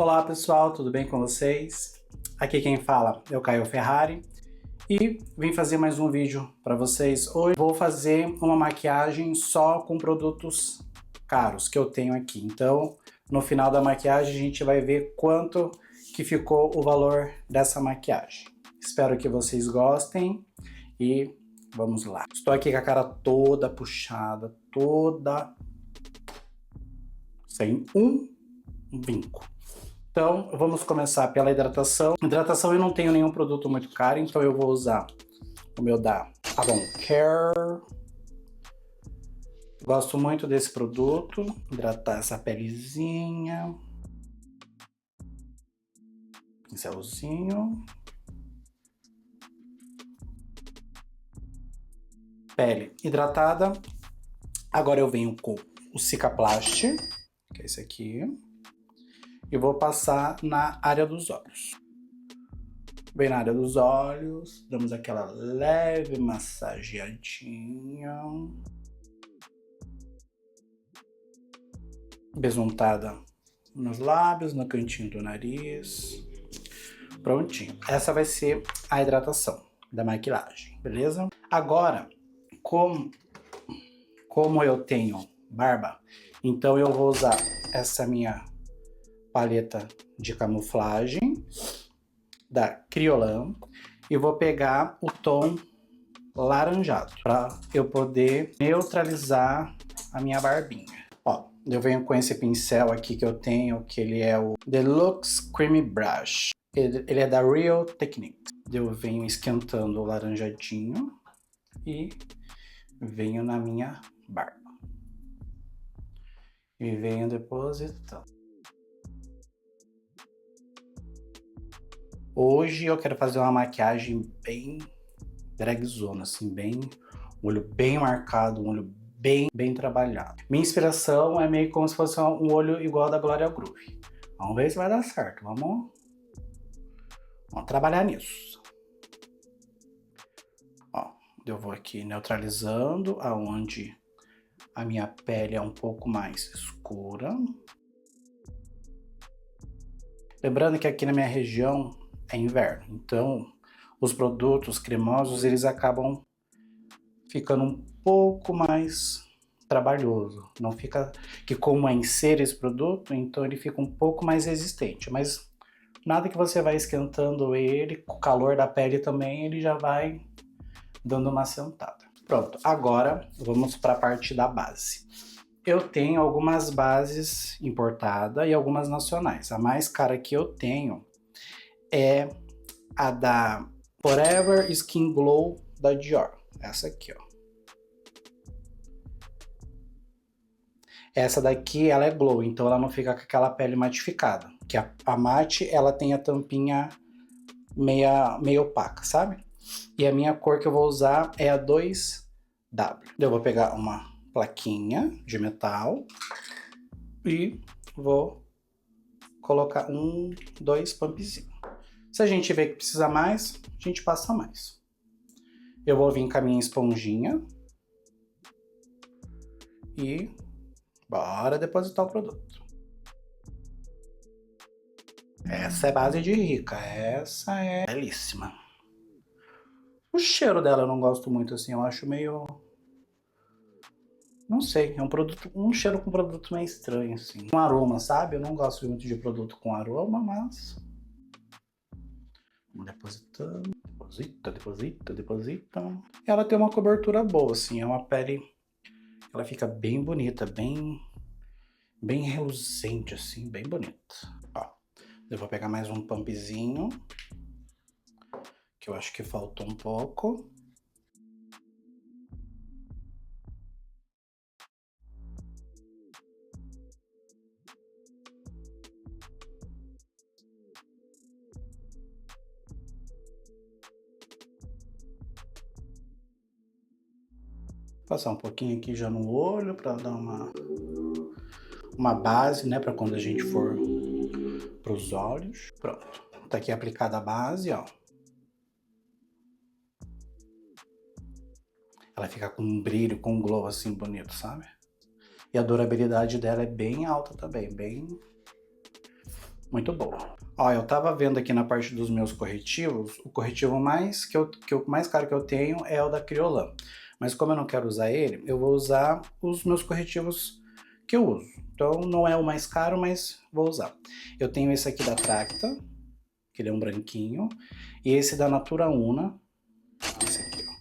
Olá pessoal, tudo bem com vocês? Aqui quem fala é o Caio Ferrari e vim fazer mais um vídeo para vocês. Hoje vou fazer uma maquiagem só com produtos caros que eu tenho aqui. Então, no final da maquiagem a gente vai ver quanto que ficou o valor dessa maquiagem. Espero que vocês gostem e vamos lá. Estou aqui com a cara toda puxada, toda sem um vinco. Então, vamos começar pela hidratação. Hidratação eu não tenho nenhum produto muito caro, então eu vou usar o meu da Avon Care. Gosto muito desse produto. Hidratar essa pelezinha. Pincelzinho. Pele hidratada. Agora eu venho com o Cicaplast, que é esse aqui. E vou passar na área dos olhos. Bem na área dos olhos, damos aquela leve massageadinha. Besuntada nos lábios, no cantinho do nariz. Prontinho. Essa vai ser a hidratação da maquilagem, beleza? Agora, como eu tenho barba, então eu vou usar essa minha paleta de camuflagem da Kryolan e vou pegar o tom laranjado para eu poder neutralizar a minha barbinha. Ó, eu venho com esse pincel aqui que eu tenho, que ele é o Deluxe Creamy Brush. Ele é da Real Technique. Eu venho esquentando o laranjadinho e venho na minha barba. E venho depositando. Hoje eu quero fazer uma maquiagem bem dragzona, assim, um olho bem marcado, um olho bem trabalhado. Minha inspiração é meio como se fosse um olho igual da Gloria Groove. Vamos ver se vai dar certo, vamos trabalhar nisso. Ó, eu vou aqui neutralizando aonde a minha pele é um pouco mais escura. Lembrando que aqui na minha região é inverno, então os produtos cremosos eles acabam ficando um pouco mais trabalhoso. Não fica que como é em cera esse produto, então ele fica um pouco mais resistente, mas nada que você vai esquentando ele, com o calor da pele também, ele já vai dando uma assentada. Pronto, agora vamos para a parte da base. Eu tenho algumas bases importadas e algumas nacionais. A mais cara que eu tenho é a da Forever Skin Glow da Dior. Essa aqui, ó. Essa daqui, ela é glow, então ela não fica com aquela pele matificada. Que a mate, ela tem a tampinha meio opaca, sabe? E a minha cor que eu vou usar é a 2W. Eu vou pegar uma plaquinha de metal e vou colocar 2 pumpzinhos. Se a gente vê que precisa mais, a gente passa mais. Eu vou vir com a minha esponjinha e bora depositar o produto. Essa é base de rica, essa é belíssima. O cheiro dela eu não gosto muito assim, eu acho meio... Não sei, é um cheiro com produto meio estranho assim. Um aroma, sabe? Eu não gosto muito de produto com aroma, mas... Vamos depositando, deposita. Ela tem uma cobertura boa, assim, é uma pele... Ela fica bem bonita, bem reluzente, assim, bem bonita. Ó, eu vou pegar mais um pumpzinho, que eu acho que faltou um pouco. Passar um pouquinho aqui já no olho para dar uma base, né, para quando a gente for para os olhos. Pronto, tá aqui aplicada a base, ó. Ela fica com um brilho, com um glow assim bonito, sabe? E a durabilidade dela é bem alta também, muito boa. Ó, eu tava vendo aqui na parte dos meus corretivos, o corretivo mais mais caro que eu tenho é o da Kryolan. Mas como eu não quero usar ele, eu vou usar os meus corretivos que eu uso. Então não é o mais caro, mas vou usar. Eu tenho esse aqui da Tracta, que ele é um branquinho, e esse da Natura Una, esse aqui, ó.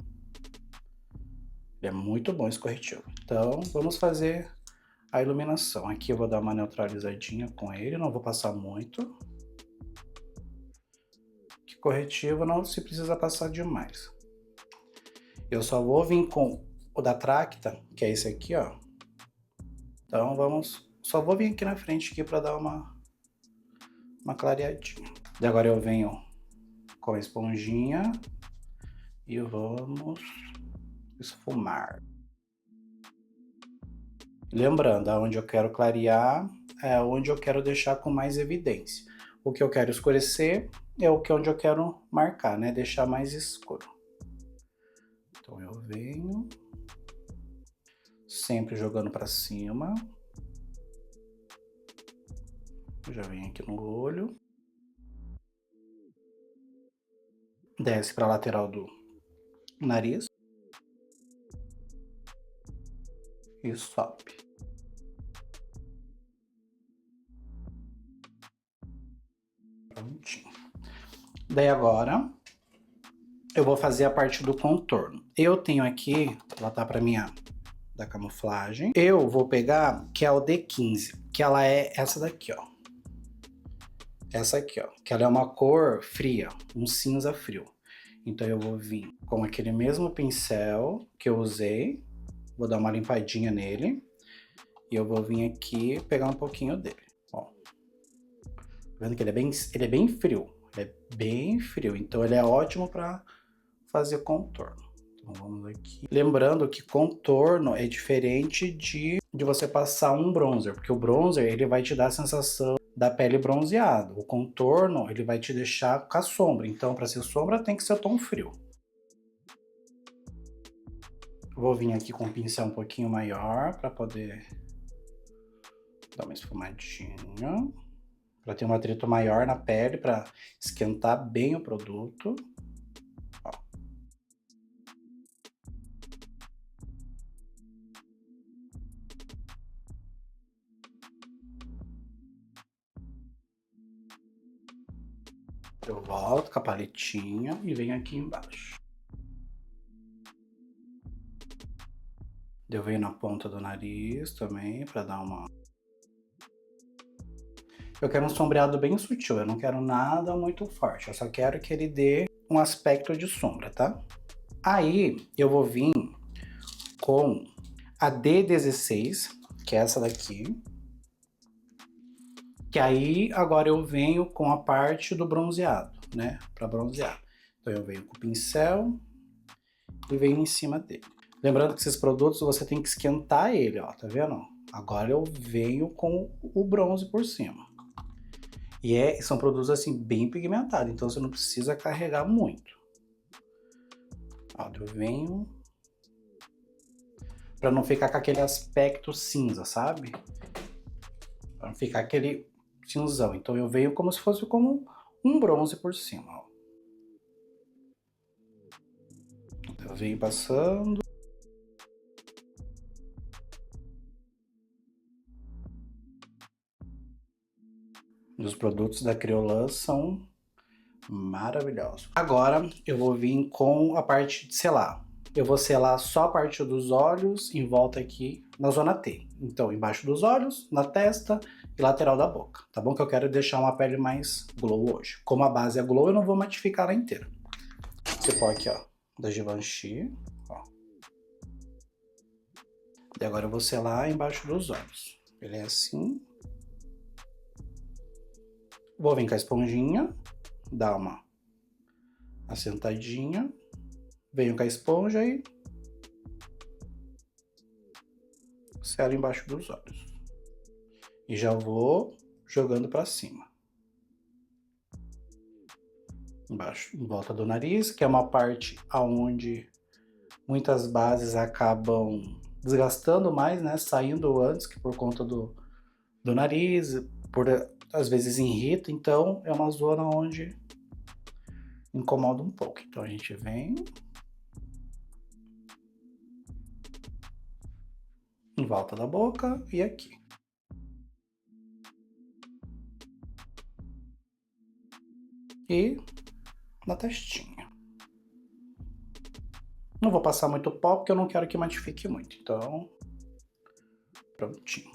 Ele é muito bom esse corretivo. Então vamos fazer a iluminação. Aqui eu vou dar uma neutralizadinha com ele, não vou passar muito. Que corretivo não se precisa passar demais. Eu só vou vir com o da Tracta, que é esse aqui, ó. Então só vou vir aqui na frente aqui para dar uma clareadinha. E agora eu venho com a esponjinha e vamos esfumar. Lembrando, aonde eu quero clarear é onde eu quero deixar com mais evidência. O que eu quero escurecer é onde eu quero marcar, né? Deixar mais escuro. Então eu venho sempre jogando para cima. Já venho aqui no olho. Desce para a lateral do nariz. E sobe. Prontinho. Daí agora eu vou fazer a parte do contorno. Eu tenho aqui, ela tá para minha da camuflagem. Eu vou pegar que é o D15, que ela é essa daqui, ó. Essa aqui, ó, que ela é uma cor fria, um cinza frio. Então eu vou vir com aquele mesmo pincel que eu usei, vou dar uma limpadinha nele e eu vou vir aqui pegar um pouquinho dele, ó. Tá vendo que ele é bem frio, então ele é ótimo para fazer contorno. Então vamos aqui. Lembrando que contorno é diferente de você passar um bronzer, porque o bronzer ele vai te dar a sensação da pele bronzeada. O contorno ele vai te deixar com a sombra. Então para ser sombra tem que ser tom frio. Vou vir aqui com um pincel um pouquinho maior para poder dar uma esfumadinha, para ter um atrito maior na pele, para esquentar bem o produto. Ó. Eu volto com a paletinha e venho aqui embaixo. Eu venho na ponta do nariz também, para dar uma... Eu quero um sombreado bem sutil, eu não quero nada muito forte, eu só quero que ele dê um aspecto de sombra, tá? Aí eu vou vir com a D16, que é essa daqui. Que aí agora eu venho com a parte do bronzeado, né? Para bronzear. Então eu venho com o pincel e venho em cima dele. Lembrando que esses produtos você tem que esquentar ele, ó, tá vendo? Agora eu venho com o bronze por cima. E são produtos assim bem pigmentados, então você não precisa carregar muito. Ó, eu venho para não ficar com aquele aspecto cinza, sabe? Para não ficar aquele cinzão. Então eu venho como se fosse como um bronze por cima, ó. Eu venho passando. Os produtos da Kryolan são maravilhosos. Agora eu vou vir com a parte de selar. Eu vou selar só a parte dos olhos em volta aqui na zona T. Então embaixo dos olhos, na testa e lateral da boca. Tá bom? Que eu quero deixar uma pele mais glow hoje. Como a base é glow, eu não vou matificar ela inteira. Você pode aqui, ó, da Givenchy, ó. E agora eu vou selar embaixo dos olhos. Ele é assim. Vou vir com a esponjinha, dar uma assentadinha, venho com a esponja e selo embaixo dos olhos. E já vou jogando para cima. Embaixo, em volta do nariz, que é uma parte onde muitas bases acabam desgastando mais, né? Saindo antes, que por conta do nariz, por às vezes irrita, então é uma zona onde incomoda um pouco. Então a gente vem em volta da boca e aqui. E na testinha. Não vou passar muito pó porque eu não quero que matifique muito, então prontinho.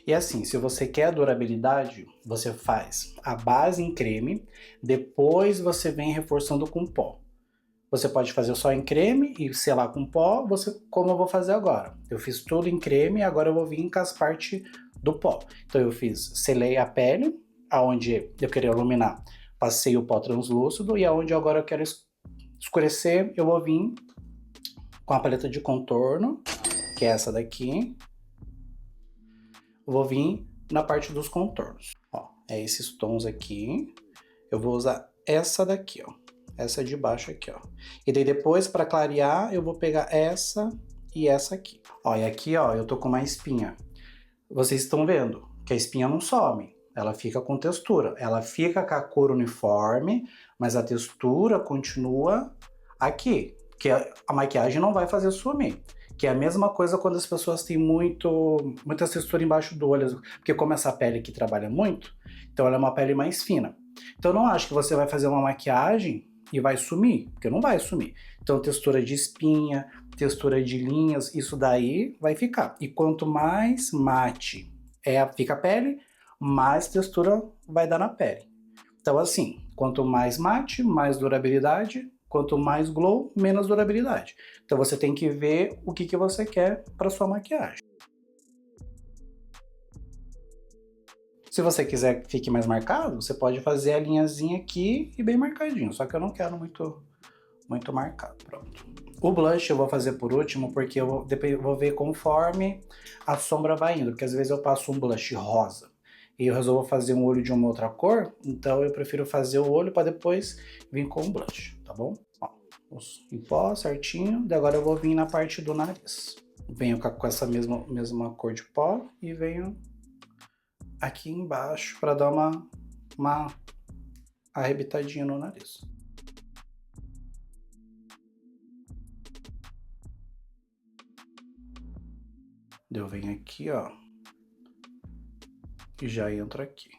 E assim, se você quer durabilidade, você faz a base em creme, depois você vem reforçando com pó. Você pode fazer só em creme e selar com pó, como eu vou fazer agora. Eu fiz tudo em creme e agora eu vou vir com as partes do pó. Então eu selei a pele, aonde eu queria iluminar, passei o pó translúcido, e aonde agora eu quero escurecer, eu vou vir com a paleta de contorno, que é essa daqui. Eu vou vir na parte dos contornos. Ó, é esses tons aqui. Eu vou usar essa daqui, ó. Essa de baixo aqui, ó. E daí depois, para clarear, eu vou pegar essa e essa aqui. Ó, e aqui, ó, eu tô com uma espinha. Vocês estão vendo que a espinha não some. Ela fica com textura. Ela fica com a cor uniforme, mas a textura continua aqui. Que a maquiagem não vai fazer sumir. Que é a mesma coisa quando as pessoas têm muita textura embaixo do olho. Porque como essa pele aqui trabalha muito, então ela é uma pele mais fina. Então eu não acho que você vai fazer uma maquiagem e vai sumir, porque não vai sumir. Então textura de espinha, textura de linhas, isso daí vai ficar. E quanto mais mate fica a pele, mais textura vai dar na pele. Então assim, quanto mais mate, mais durabilidade. Quanto mais glow, menos durabilidade. Então você tem que ver o que você quer para sua maquiagem. Se você quiser que fique mais marcado, você pode fazer a linhazinha aqui e bem marcadinho. Só que eu não quero muito marcado. Pronto. O blush eu vou fazer por último, porque eu vou ver conforme a sombra vai indo. Porque às vezes eu passo um blush rosa e eu resolvo fazer um olho de uma outra cor, então eu prefiro fazer o olho para depois vir com o blush, tá bom? Ó, em pó certinho, daí agora eu vou vir na parte do nariz. Venho com essa mesma cor de pó e venho aqui embaixo para dar uma arrebitadinha no nariz. Eu venho aqui, ó, e já entro aqui.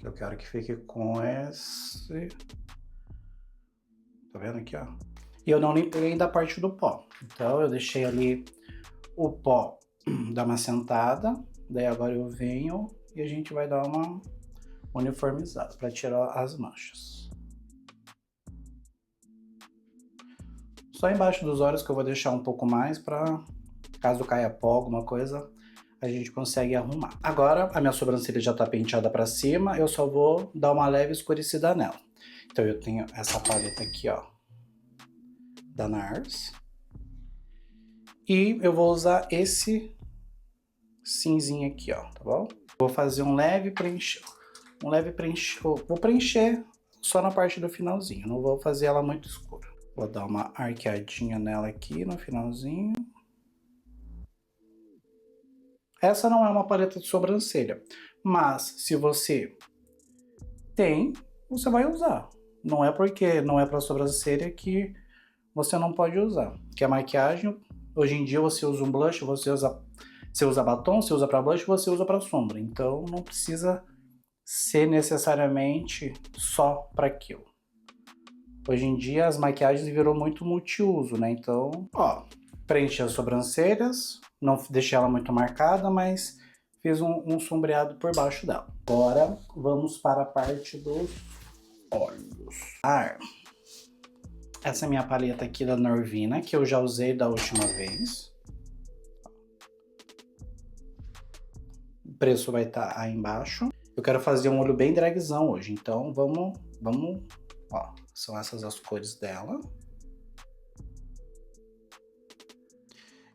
Eu quero que fique com esse... Tá vendo aqui, ó? E eu não limpei ainda a parte do pó. Então eu deixei ali o pó dar uma sentada. Daí agora eu venho e a gente vai dar uma uniformizada para tirar as manchas. Só embaixo dos olhos que eu vou deixar um pouco mais para caso caia pó, alguma coisa, a gente consegue arrumar. Agora a minha sobrancelha já tá penteada para cima, eu só vou dar uma leve escurecida nela. Então eu tenho essa paleta aqui, ó, da NARS. E eu vou usar esse cinzinho aqui, ó, tá bom? Vou fazer um leve preencher. Vou preencher só na parte do finalzinho, não vou fazer ela muito escura. Vou dar uma arqueadinha nela aqui no finalzinho. Essa não é uma paleta de sobrancelha, mas se você tem, você vai usar. Não é porque não é para sobrancelha que você não pode usar. Que a maquiagem, hoje em dia você usa um blush, você usa batom, você usa para blush, você usa para sombra. Então não precisa ser necessariamente só para aquilo. Hoje em dia as maquiagens virou muito multiuso, né? Então, ó, preenchi as sobrancelhas, não deixei ela muito marcada, mas fiz um sombreado por baixo dela. Agora vamos para a parte dos olhos. Essa é a minha paleta aqui da Norvina, que eu já usei da última vez. O preço vai estar aí embaixo. Eu quero fazer um olho bem dragzão hoje, então vamos, ó, são essas as cores dela.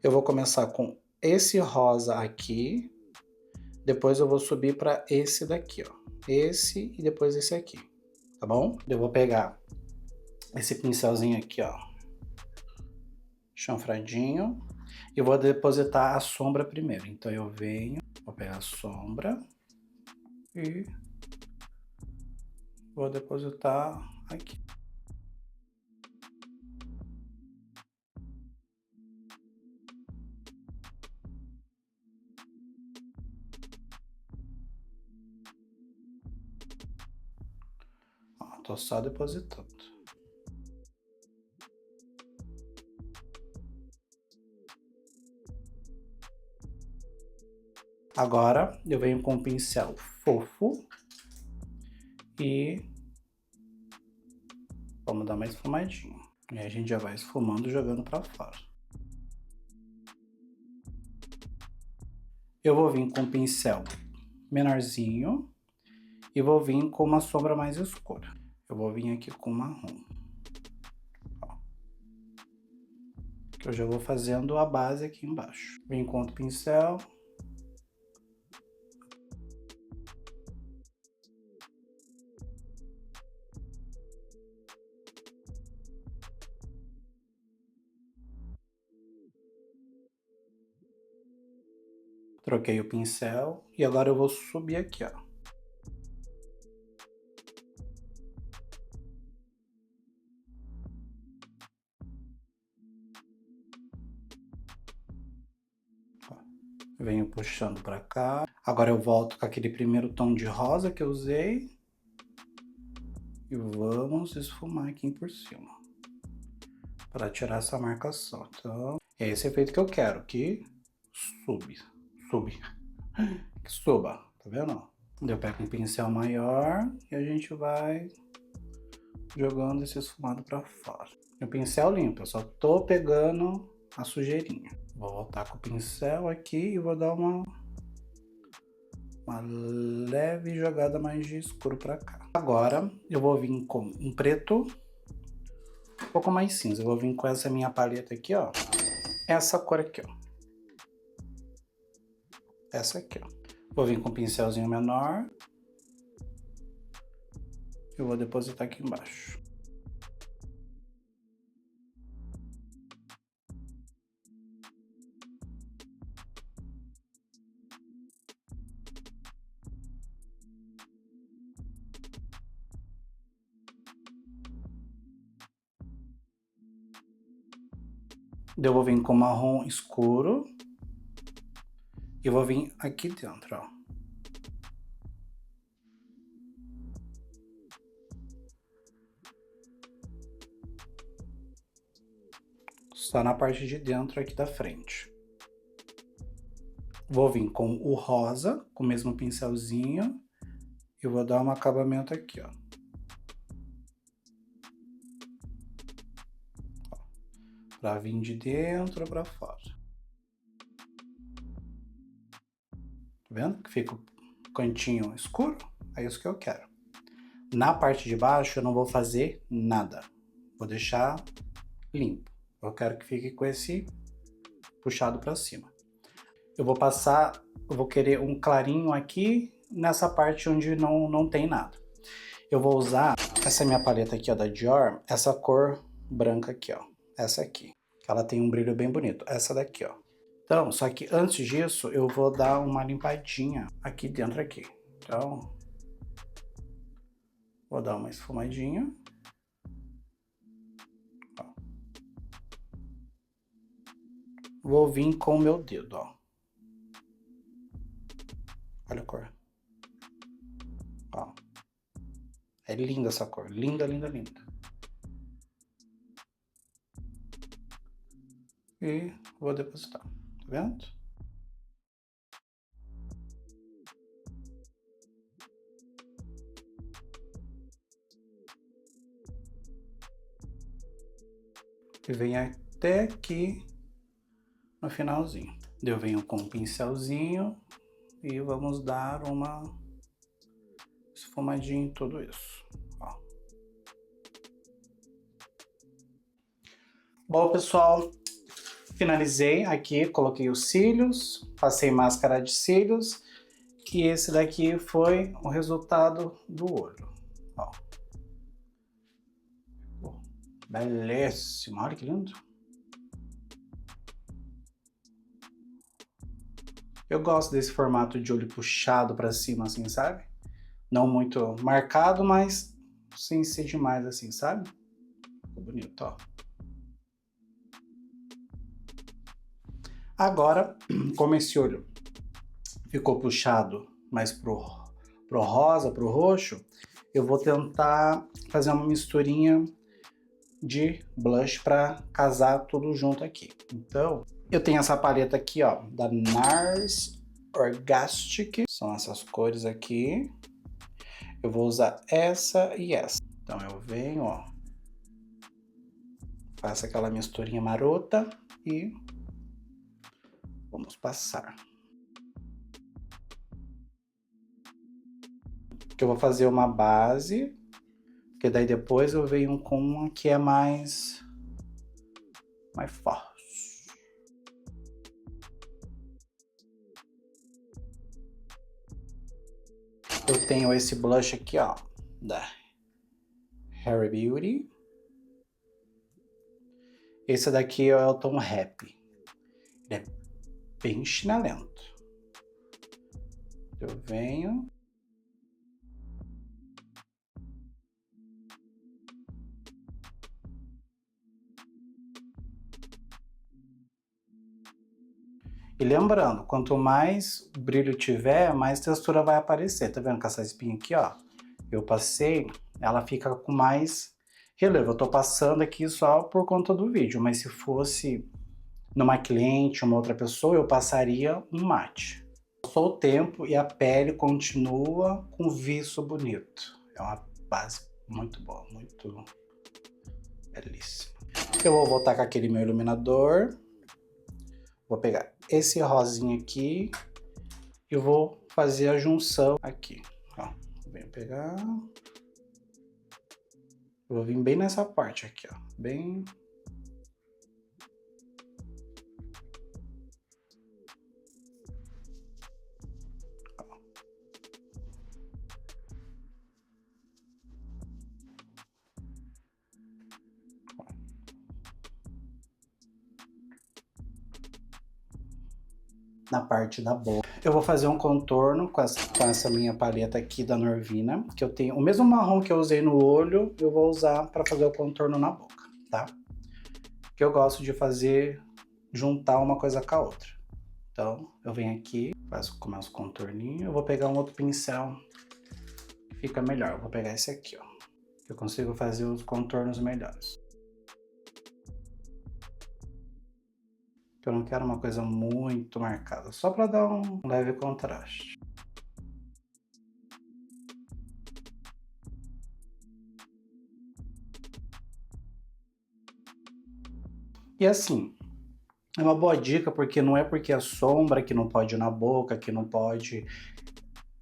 Eu vou começar com esse rosa aqui, depois eu vou subir para esse daqui, ó. Esse e depois esse aqui, tá bom? Eu vou pegar esse pincelzinho aqui, ó, chanfradinho, e vou depositar a sombra primeiro. Então eu venho, vou pegar a sombra, E vou depositar aqui. Ó, tô só depositando. Agora eu venho com um pincel fofo e vamos dar uma esfumadinha. E aí a gente já vai esfumando, jogando pra fora. Eu vou vir com um pincel menorzinho e vou vir com uma sombra mais escura. Eu vou vir aqui com marrom. Ó. Que eu já vou fazendo a base aqui embaixo. Vim com outro pincel. Troquei o pincel e agora eu vou subir aqui, ó. Venho puxando pra cá. Agora eu volto com aquele primeiro tom de rosa que eu usei. E vamos esfumar aqui por cima. Para tirar essa marcação. Então, é esse efeito que eu quero, que que suba, tá vendo? Eu pego um pincel maior e a gente vai jogando esse esfumado pra fora. O pincel limpo, eu só tô pegando a sujeirinha. Vou voltar com o pincel aqui e vou dar uma leve jogada mais de escuro pra cá. Agora eu vou vir com um preto um pouco mais cinza. Eu vou vir com essa minha paleta aqui, ó. Essa cor aqui, ó. Essa aqui, ó. Vou vir com um pincelzinho menor. Eu vou depositar aqui embaixo. Eu vou vir com marrom escuro. E vou vir aqui dentro, ó. Só na parte de dentro aqui da frente. Vou vir com o rosa, com o mesmo pincelzinho. E vou dar um acabamento aqui, ó. Pra vir de dentro pra fora. Tá vendo? Que fica o cantinho escuro. É isso que eu quero. Na parte de baixo eu não vou fazer nada. Vou deixar limpo. Eu quero que fique com esse puxado pra cima. Eu vou passar, eu vou querer um clarinho aqui nessa parte onde não tem nada. Eu vou usar essa minha paleta aqui, ó, da Dior, essa cor branca aqui, ó. Essa aqui. Ela tem um brilho bem bonito. Essa daqui, ó. Então, só que antes disso, eu vou dar uma limpadinha aqui dentro aqui. Então, vou dar uma esfumadinha. Ó. Vou vir com o meu dedo, ó. Olha a cor. Ó. É linda essa cor. Linda, linda, linda. E vou depositar. Tá vendo? E vem até aqui no finalzinho. Eu venho com um pincelzinho e vamos dar uma esfumadinha em tudo isso. Ó. Bom, pessoal, finalizei aqui, coloquei os cílios, passei máscara de cílios e esse daqui foi o resultado do olho. Ó. Belíssimo, olha que lindo. Eu gosto desse formato de olho puxado pra cima, assim, sabe? Não muito marcado, mas sem ser demais assim, sabe? Ficou bonito, ó. Agora, como esse olho ficou puxado mais pro rosa, pro roxo, eu vou tentar fazer uma misturinha de blush para casar tudo junto aqui. Então, eu tenho essa paleta aqui, ó, da NARS Orgastic. São essas cores aqui. Eu vou usar essa e essa. Então eu venho, ó, faço aquela misturinha marota e vamos passar. Que eu vou fazer uma base, que daí depois eu venho com uma que é mais forte. Eu tenho esse blush aqui, ó, da Harry Beauty. Esse daqui é o tom Happy. Ele é bem chinelento. Eu venho. E lembrando, quanto mais brilho tiver, mais textura vai aparecer. Tá vendo que essa espinha aqui, ó, eu passei, ela fica com mais relevo. Eu tô passando aqui só por conta do vídeo, mas se fosse numa cliente, uma outra pessoa, eu passaria um mate. Só o tempo e a pele continua com viço bonito. É uma base muito boa, muito belíssima. Eu vou voltar com aquele meu iluminador. Vou pegar esse rosinha aqui e vou fazer a junção aqui. Ó, venho pegar. Eu vou vir bem nessa parte aqui, ó. Bem. Na parte da boca. Eu vou fazer um contorno com essa minha paleta aqui da Norvina, que eu tenho o mesmo marrom que eu usei no olho, eu vou usar para fazer o contorno na boca, tá? Que eu gosto de fazer, juntar uma coisa com a outra. Então, eu venho aqui, faço com meus contorninhos, eu vou pegar um outro pincel que fica melhor. Eu vou pegar esse aqui, ó, que eu consigo fazer os contornos melhores. Eu não quero uma coisa muito marcada, só para dar um leve contraste. E assim, é uma boa dica porque não é porque é sombra que não pode ir na boca, que não pode,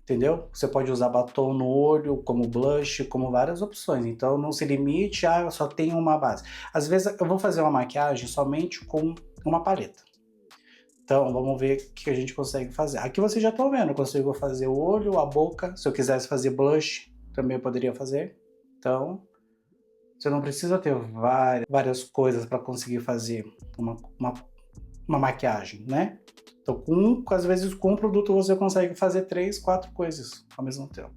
entendeu? Você pode usar batom no olho, como blush, como várias opções. Então não se limite a só tem uma base. Às vezes eu vou fazer uma maquiagem somente com uma paleta. Então, vamos ver o que a gente consegue fazer. Aqui vocês já estão vendo, eu consigo fazer o olho, a boca. Se eu quisesse fazer blush, também eu poderia fazer. Então, você não precisa ter várias coisas para conseguir fazer uma maquiagem, né? Então, às vezes, com um produto você consegue fazer 3, 4 coisas ao mesmo tempo.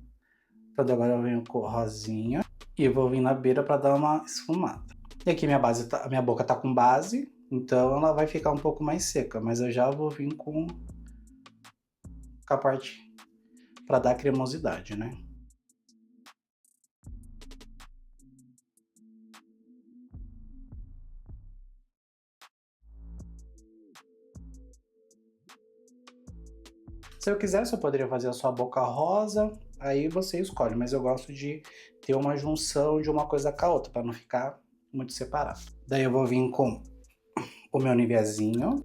Então, agora eu venho com rosinha e vou vir na beira para dar uma esfumada. E aqui a minha boca tá com base, então ela vai ficar um pouco mais seca, mas eu já vou vir com a parte para dar cremosidade, né? Se eu quisesse, eu poderia fazer a sua boca rosa, aí você escolhe, mas eu gosto de ter uma junção de uma coisa com a outra, para não ficar muito separado. Daí eu vou vir com o meu Niveazinho.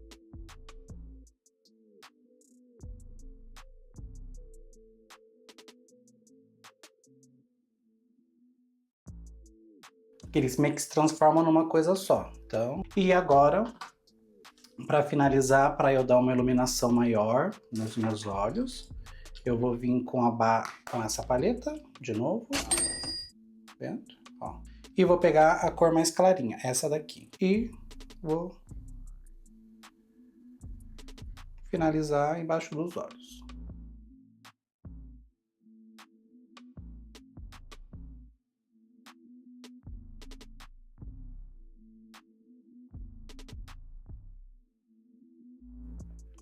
Que eles meio que se transformam numa coisa só. Então, e agora, para finalizar, para eu dar uma iluminação maior nos meus olhos, eu vou vir com essa paleta, de novo, vendo? Ó. E vou pegar a cor mais clarinha, essa daqui. E vou finalizar embaixo dos olhos.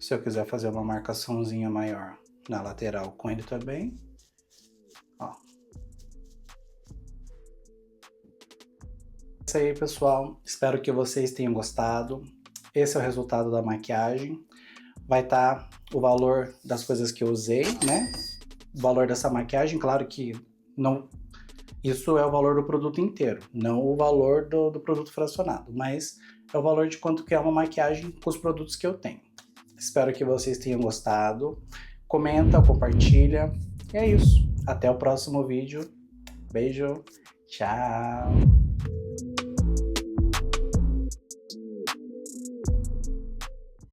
Se eu quiser fazer uma marcaçãozinha maior na lateral com ele também, ó. É isso aí, pessoal. Espero que vocês tenham gostado. Esse é o resultado da maquiagem. Vai estar o valor das coisas que eu usei, né? O valor dessa maquiagem, claro que não... Isso é o valor do produto inteiro, não o valor do produto fracionado, mas é o valor de quanto que é uma maquiagem com os produtos que eu tenho. Espero que vocês tenham gostado. Comenta, compartilha. E é isso. Até o próximo vídeo. Beijo. Tchau.